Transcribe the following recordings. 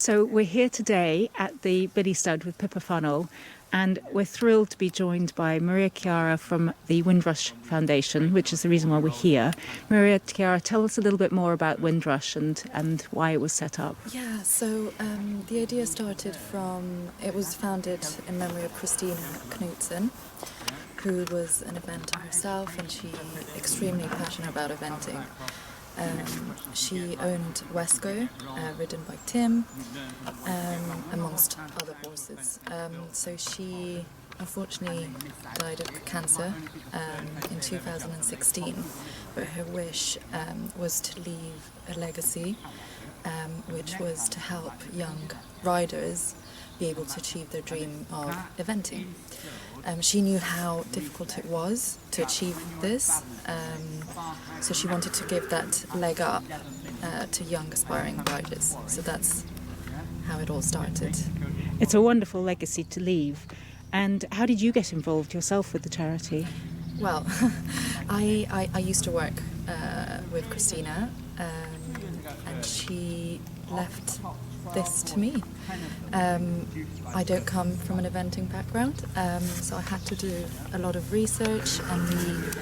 So we're here today at the Billy Stud with Pippa Funnell, and we're thrilled to be joined by Marichiara from the Windrush Foundation, which is the reason why we're here. Marichiara, tell us a little bit more about Windrush and why it was set up. Yeah, so the idea started from, it was founded in memory of Christina Knudsen, who was an eventer herself, and she's extremely passionate about eventing. She owned Wesco, ridden by Tim, amongst other horses. So she unfortunately died of cancer in 2016, but her wish was to leave a legacy, which was to help young riders be able to achieve their dream of eventing. She knew how difficult it was to achieve this, so she wanted to give that leg up to young aspiring riders. So that's how it all started. It's a wonderful legacy to leave. And how did you get involved yourself with the charity? Well, I used to work with Christina, and she left this to me. I don't come from an eventing background, so I had to do a lot of research, and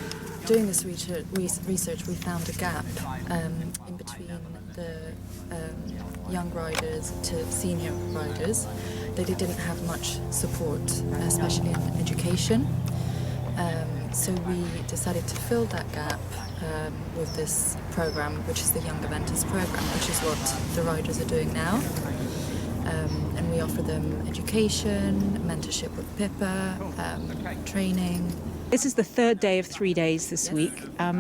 doing this research we found a gap in between the young riders to senior riders. They didn't have much support, especially in education. So we decided to fill that gap with this program, which is the Young Eventers program, which is what the riders are doing now. And we offer them education, mentorship with Pippa, training. This is the third day of 3 days this week.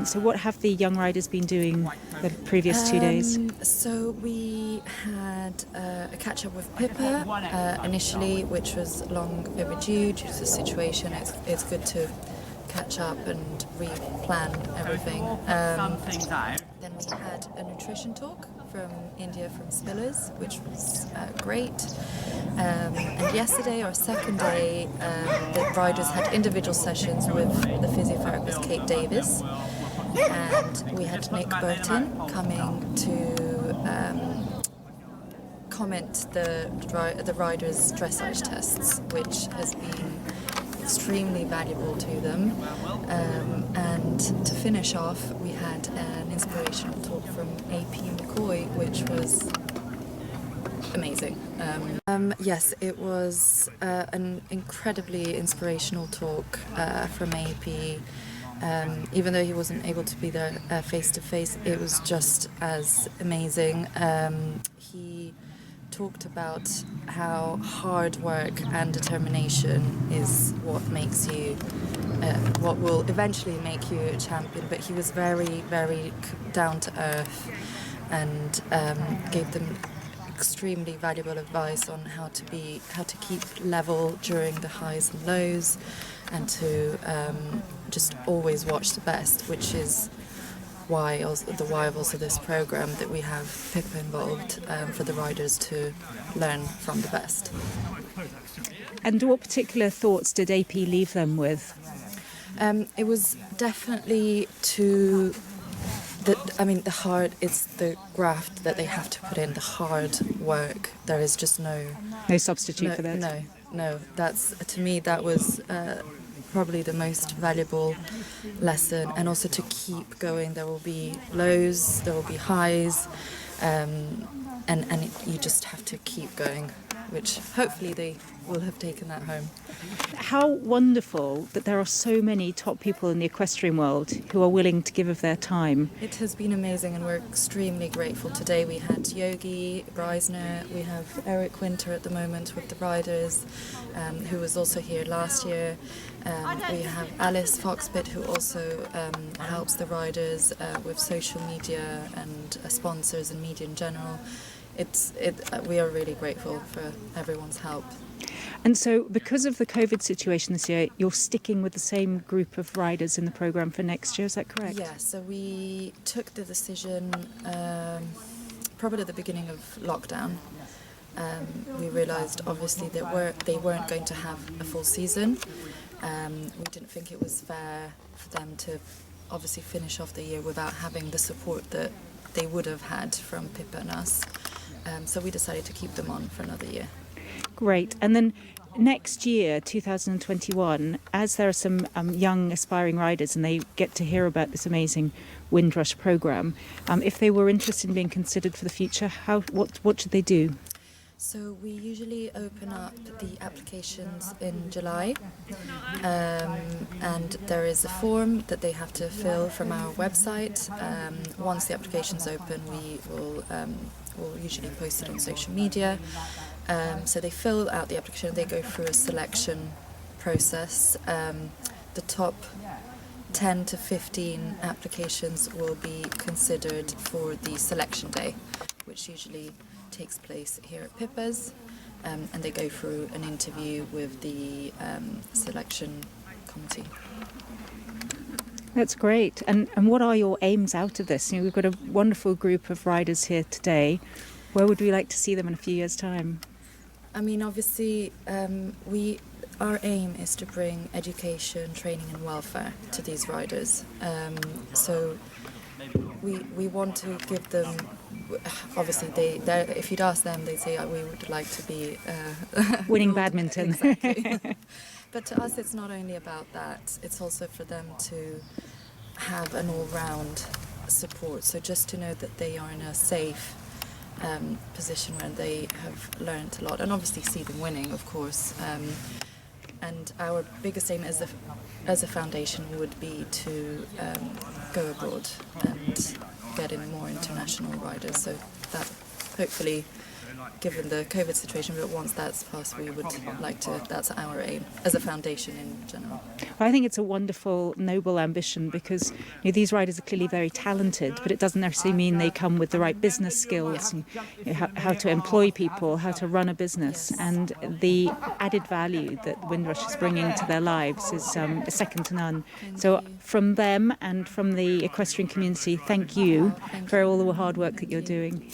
So what have the young riders been doing the previous 2 days? So we had a catch-up with Pippa initially, which was long overdue due to the situation. It's good to catch up and re-plan everything. Then we had a nutrition talk from India, from Spillers, which was great. And yesterday, our second day, the riders had individual sessions with the physiotherapist Kate Davis, and we had Nick Burton coming to comment the riders' dressage tests, which has been extremely valuable to them. And to finish off, we had an inspirational talk from AP McCoy, which was amazing. Yes, it was an incredibly inspirational talk from AP. Even though he wasn't able to be there face to face, it was just as amazing. He talked about how hard work and determination is what makes you, what will eventually make you a champion. But he was very, very down to earth, and gave them extremely valuable advice on how to keep level during the highs and lows, and to just always watch the best, which is why of also this program, that we have Pippa involved for the riders to learn from the best. And what particular thoughts did AP leave them with? It was definitely it's the graft that they have to put in, the hard work. There is just no substitute for that. No. To me, that was probably the most valuable lesson, and also to keep going. There will be lows, there will be highs, and you just have to keep going, which hopefully they will have taken that home. How wonderful that there are so many top people in the equestrian world who are willing to give of their time. It has been amazing, and we're extremely grateful. Today we had Yogi Breisner, we have Eric Winter at the moment with the riders, who was also here last year. We have Alice Foxbit, who also helps the riders with social media and sponsors and media in general. We are really grateful for everyone's help. And so, because of the COVID situation this year, you're sticking with the same group of riders in the programme for next year, is that correct? Yeah, so we took the decision probably at the beginning of lockdown. We realised obviously that they weren't going to have a full season. We didn't think it was fair for them to obviously finish off the year without having the support that they would have had from Pippa and us. So we decided to keep them on for another year. Great. And then next year, 2021, as there are some young aspiring riders and they get to hear about this amazing Windrush programme, if they were interested in being considered for the future, what should they do? So we usually open up the applications in July, and there is a form that they have to fill from our website. Once the application's open, we will we'll usually post it on social media. So they fill out the application, they go through a selection process. The top 10 to 15 applications will be considered for the selection day, which usually takes place here at Pippa's, and they go through an interview with the selection committee. That's great. And what are your aims out of this? We've got a wonderful group of riders here today. Where would we like to see them in a few years' time? I mean, obviously, our aim is to bring education, training and welfare to these riders. So we want to give them, obviously, if you'd ask them, they'd say, we would like to be... winning badminton. Exactly. But to us, it's not only about that. It's also for them to have an all-round support. So just to know that they are in a safe position where they have learned a lot, and obviously see them winning, of course. And our biggest aim as a foundation would be to go abroad and get in more international riders. So that hopefully, given the COVID situation, but once that's passed, we would like to, that's our aim as a foundation in general. I think it's a wonderful, noble ambition because these riders are clearly very talented, but it doesn't necessarily mean they come with the right business skills, and, how to employ people, how to run a business. Yes. And the added value that Windrush is bringing to their lives is second to none. So from them and from the equestrian community, thank you for all the hard work that you're doing.